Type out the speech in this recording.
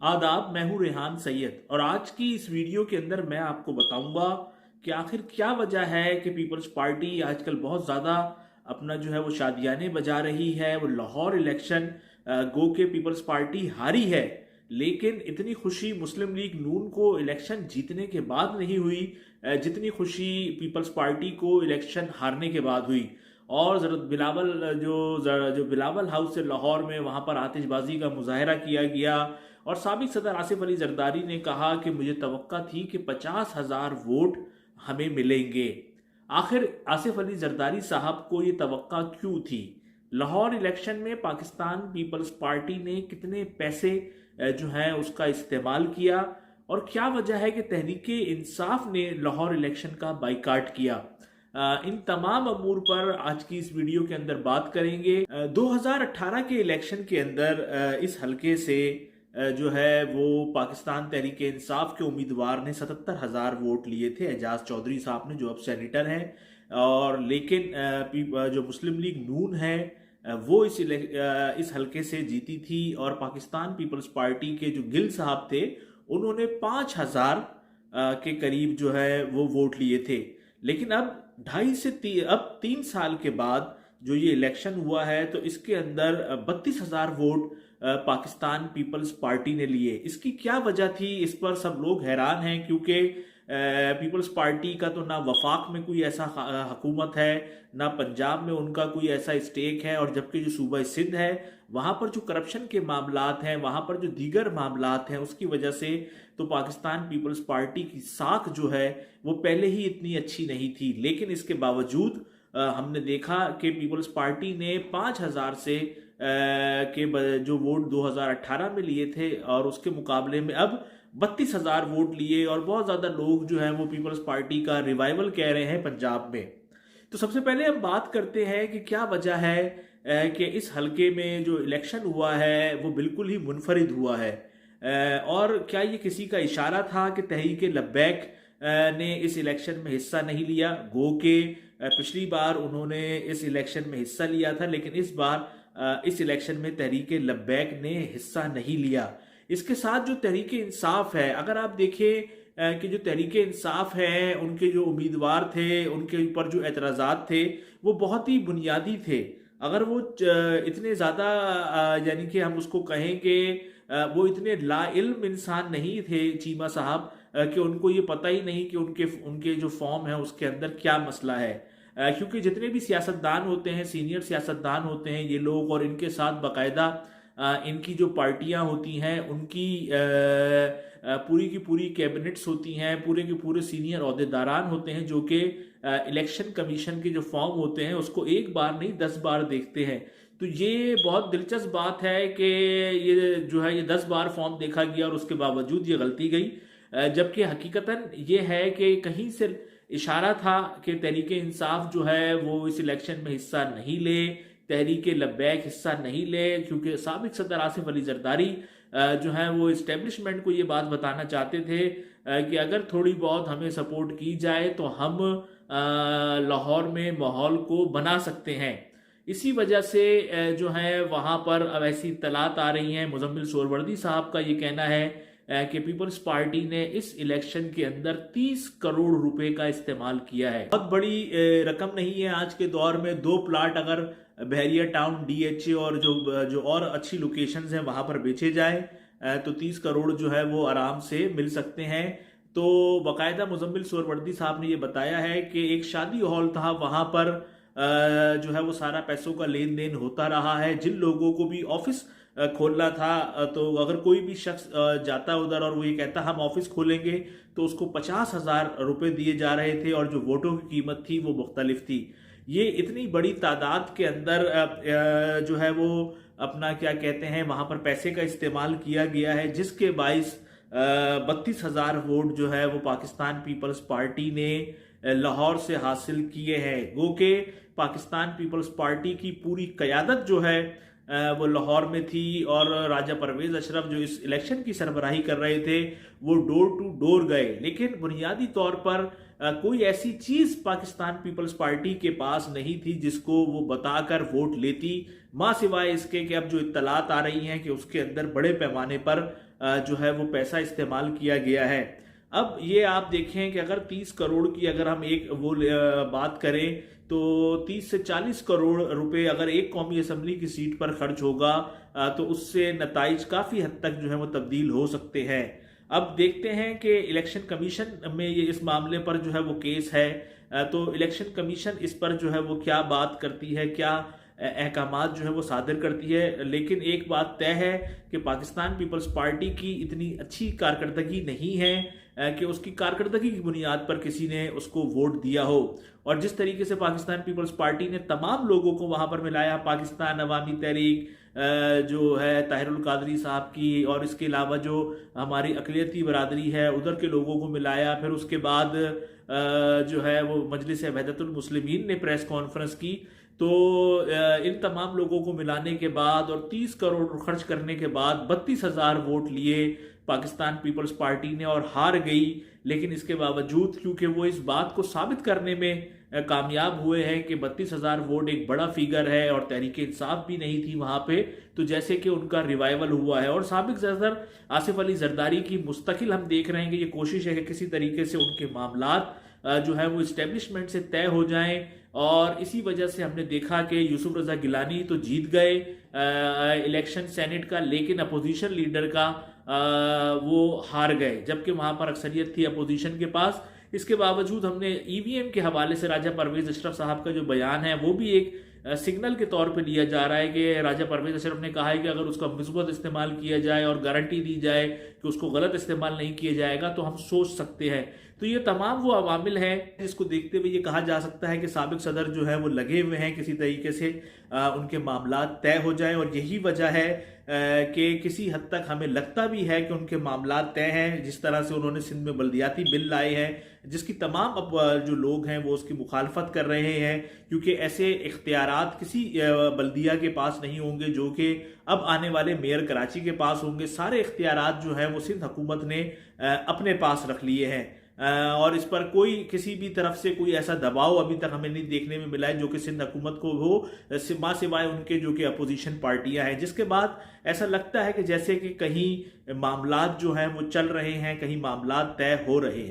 आदाब, मैं हूं रेहान सैयद और आज की इस वीडियो के अंदर मैं आपको बताऊंगा कि आखिर क्या वजह है कि पीपल्स पार्टी आजकल बहुत ज़्यादा अपना जो है वो शादियाने बजा रही है। वो लाहौर इलेक्शन गो के पीपल्स पार्टी हारी है, लेकिन इतनी खुशी मुस्लिम लीग नून को इलेक्शन जीतने के बाद नहीं हुई जितनी खुशी पीपल्स पार्टी को इलेक्शन हारने के बाद हुई। और ज़रा बिलावल जो बिलावल हाउस है लाहौर में, वहाँ पर आतिशबाजी का मुजाहरा किया गया और साबिक सदर आसिफ अली जरदारी ने कहा कि मुझे तवक्का थी कि 50,000 वोट हमें मिलेंगे। आखिर आसिफ अली जरदारी साहब को ये तवक्का क्यों थी? लाहौर इलेक्शन में पाकिस्तान पीपल्स पार्टी ने कितने पैसे जो है उसका इस्तेमाल किया और क्या वजह है कि तहरीके इंसाफ ने लाहौर इलेक्शन का बाइकाट किया? इन तमाम अमूर पर आज की इस वीडियो के अंदर बात करेंगे। 2018 के इलेक्शन के अंदर इस हलके से जो है वो पाकिस्तान तहरीक इंसाफ के उम्मीदवार ने 77,000 वोट लिए थे, एजाज चौधरी साहब ने, जो अब सेनेटर हैं। और लेकिन जो मुस्लिम लीग नून है वो इस हलके से जीती थी और पाकिस्तान पीपल्स पार्टी के जो गिल साहब थे उन्होंने 5,000 के करीब जो है वो वोट लिए थे। लेकिन अब 3 साल के बाद जो ये इलेक्शन हुआ है तो इसके अंदर 32,000 वोट पाकिस्तान पीपल्स पार्टी ने लिए। इसकी क्या वजह थी, इस पर सब लोग हैरान हैं, क्योंकि पीपल्स पार्टी का तो ना वफाक में कोई ऐसा हुकूमत है, ना पंजाब में उनका कोई ऐसा स्टेक है, और जबकि जो सूबा सिंध है वहाँ पर जो करप्शन के मामलात हैं, वहाँ पर जो दीगर मामलात हैं, उसकी वजह से तो पाकिस्तान पीपल्स पार्टी की साख जो है वो पहले ही इतनी अच्छी नहीं थी। लेकिन इसके बावजूद हमने देखा कि पीपल्स पार्टी ने 5,000 से जो वोट 2018 में लिए थे और उसके मुकाबले में अब 32,000 वोट लिए, और बहुत ज़्यादा लोग जो हैं वो पीपल्स पार्टी का रिवाइवल कह रहे हैं पंजाब में। तो सबसे पहले हम बात करते हैं कि क्या वजह है कि इस हलके में जो इलेक्शन हुआ है वो बिल्कुल ही मुनफरिद हुआ है। और क्या ये किसी का इशारा था कि तहरीक लब्बैक ने इस इलेक्शन में हिस्सा नहीं लिया? गो के पिछली बार उन्होंने इस इलेक्शन में हिस्सा लिया था, लेकिन इस बार इस इलेक्शन में तहरीक लब्बैक ने हिस्सा नहीं लिया। इसके साथ जो तहरीक इंसाफ है, अगर आप देखें कि जो तहरीक इंसाफ है उनके जो उम्मीदवार थे उनके ऊपर जो एतराज़ात थे वो बहुत ही बुनियादी थे। अगर वो इतने ज़्यादा यानी कि हम उसको कहें कि वो इतने लाइल्म इंसान नहीं थे चीमा साहब कि उनको ये पता ही नहीं कि उनके उनके जो फॉर्म है उसके अंदर क्या मसला है। क्योंकि जितने भी सियासतदान होते हैं, सीनियर सियासतदान होते हैं ये लोग, और इनके साथ बाकायदा इनकी जो पार्टियां होती हैं उनकी पूरी की पूरी कैबिनेट्स होती हैं, पूरे के पूरे सीनियर ओहदेदारान होते हैं जो कि इलेक्शन कमीशन के जो फॉर्म होते हैं उसको एक बार नहीं 10 बार देखते हैं। तो ये बहुत दिलचस्प बात है कि ये जो है ये 10 बार फॉर्म देखा गया और उसके बावजूद ये गलती गई, जबकि हकीकतन ये है कि कहीं से इशारा था कि तहरीक इंसाफ जो है वो इस इलेक्शन में हिस्सा नहीं ले, तहरीक लब्बैक हिस्सा नहीं ले, क्योंकि साबिक सदर आसिफ अली जरदारी जो है वो इस्टेब्लिशमेंट को ये बात बताना चाहते थे कि अगर थोड़ी बहुत हमें सपोर्ट की जाए तो हम लाहौर में माहौल को बना सकते हैं। इसी वजह से जो है वहाँ पर अब ऐसी इत्तलात आ रही हैं। मुजम्मिल सोहरवर्दी साहब का ये कहना है कि पीपल्स पार्टी ने इस इलेक्शन के अंदर 30 करोड़ रुपए का इस्तेमाल किया है। बहुत बड़ी रकम नहीं है आज के दौर में। 2 प्लाट अगर बहरिया टाउन, डीएचए और जो और अच्छी लोकेशंस हैं वहां पर बेचे जाए तो 30 करोड़ जो है वो आराम से मिल सकते हैं। तो बाकायदा मुजम्मिल सोहरवर्दी साहब ने ये बताया है कि एक शादी हॉल था, वहां पर जो है वो सारा पैसों का लेन देन होता रहा है। जिन लोगों को भी ऑफिस खोलना था तो अगर कोई भी शख्स जाता उधर और वो ये कहता हम ऑफिस खोलेंगे तो उसको 50,000 रुपए दिए जा रहे थे, और जो वोटों की कीमत थी वो मुख्तलिफ थी। ये इतनी बड़ी तादाद के अंदर जो है वो अपना क्या कहते हैं वहां पर पैसे का इस्तेमाल किया गया है, जिसके बाइस 32,000 वोट जो है वो पाकिस्तान पीपल्स पार्टी ने लाहौर से हासिल किए हैं। गो के पाकिस्तान पीपल्स पार्टी की पूरी क़यादत जो है वो लाहौर में थी, और राजा परवेज अशरफ जो इस इलेक्शन की सरबराही कर रहे थे वो डोर टू डोर गए। लेकिन बुनियादी तौर पर कोई ऐसी चीज पाकिस्तान पीपल्स पार्टी के पास नहीं थी जिसको वो बताकर वोट लेती, मां सिवाय इसके कि अब जो इत्तलात आ रही हैं कि उसके अंदर बड़े पैमाने पर जो है वो पैसा इस्तेमाल किया गया है। अब ये आप देखें कि अगर 30 करोड़ की अगर हम बात करें तो 30 से 40 करोड़ रुपए अगर एक कौमी असम्बली की सीट पर खर्च होगा तो उससे नताइज काफ़ी हद तक जो है वो तब्दील हो सकते हैं। अब देखते हैं कि इलेक्शन कमीशन में ये इस मामले पर जो है वो केस है, तो इलेक्शन कमीशन इस पर जो है वो क्या बात करती है, क्या अहकामात जो है वो सादर करती है। लेकिन एक बात तय है कि पाकिस्तान पीपल्स पार्टी की इतनी अच्छी कारकर्दगी नहीं है कि उसकी कारकर्दगी की बुनियाद पर किसी ने उसको वोट दिया हो। और जिस तरीके से पाकिस्तान पीपल्स पार्टी ने तमाम लोगों को वहां पर मिलाया, पाकिस्तान अवामी तहरीक जो है ताहिरुल कादरी साहब की, और इसके अलावा जो हमारी अक़लियती बरादरी है उधर के लोगों को मिलाया, फिर उसके बाद जो है वो मजलिस वहदतुल मुस्लिमीन ने प्रेस कॉन्फ्रेंस की, तो इन तमाम लोगों को मिलाने के बाद और 30 करोड़ खर्च करने के बाद 32,000 वोट लिए पाकिस्तान पीपल्स पार्टी ने और हार गई। लेकिन इसके बावजूद क्योंकि वो इस बात को साबित करने में कामयाब हुए हैं कि 32,000 वोट एक बड़ा फिगर है और तहरीक इंसाफ भी नहीं थी वहां पे, तो जैसे कि उनका रिवाइवल हुआ है। और साबिक सदर आसिफ अली जरदारी की मुस्तकिल हम देख रहे हैं कि ये कोशिश है कि किसी तरीके से उनके मामलात जो है वो इस्टेब्लिशमेंट से तय हो जाएं, और इसी वजह से हमने देखा कि यूसुफ रजा गिलानी तो जीत गए इलेक्शन सेनेट का, लेकिन अपोजिशन लीडर का वो हार गए, जबकि वहां पर अक्सरियत थी अपोजिशन के पास। इसके बावजूद हमने ईवीएम के हवाले से राजा परवेज अशरफ साहब का जो बयान है वो भी एक सिग्नल के तौर पे लिया जा रहा है कि राजा परवेज अशरफ ने कहा है कि अगर उसका मुस्बत इस्तेमाल किया जाए और गारंटी दी जाए कि उसको गलत इस्तेमाल नहीं किया जाएगा तो हम सोच सकते हैं। तो ये तमाम वो अवामिल हैं जिसको देखते हुए ये कहा जा सकता है कि साबिक सदर जो है वो लगे हुए हैं किसी तरीके से उनके मामला तय हो जाएं, और यही वजह है कि किसी हद तक हमें लगता भी है कि उनके मामला तय हैं। जिस तरह से उन्होंने सिंध में बल्दियाती बिल लाए हैं जिसकी तमाम अब जो लोग हैं वो उसकी मुखालफत कर रहे हैं, क्योंकि ऐसे इख्तियारात किसी बल्दिया के पास नहीं होंगे जो कि अब आने वाले मेयर कराची के पास होंगे। सारे इख्तियारात जो है वो सिंध हुकूमत ने अपने पास रख लिए हैं, और इस पर कोई किसी भी तरफ से कोई ऐसा दबाव अभी तक हमें नहीं देखने में मिला है जो कि सिंध हुकूमत को हो, सिवाय उनके जो कि अपोजिशन पार्टियां हैं। जिसके बाद ऐसा लगता है कि जैसे कि कहीं मामलात जो हैं वो चल रहे हैं, कहीं मामलात तय हो रहे हैं।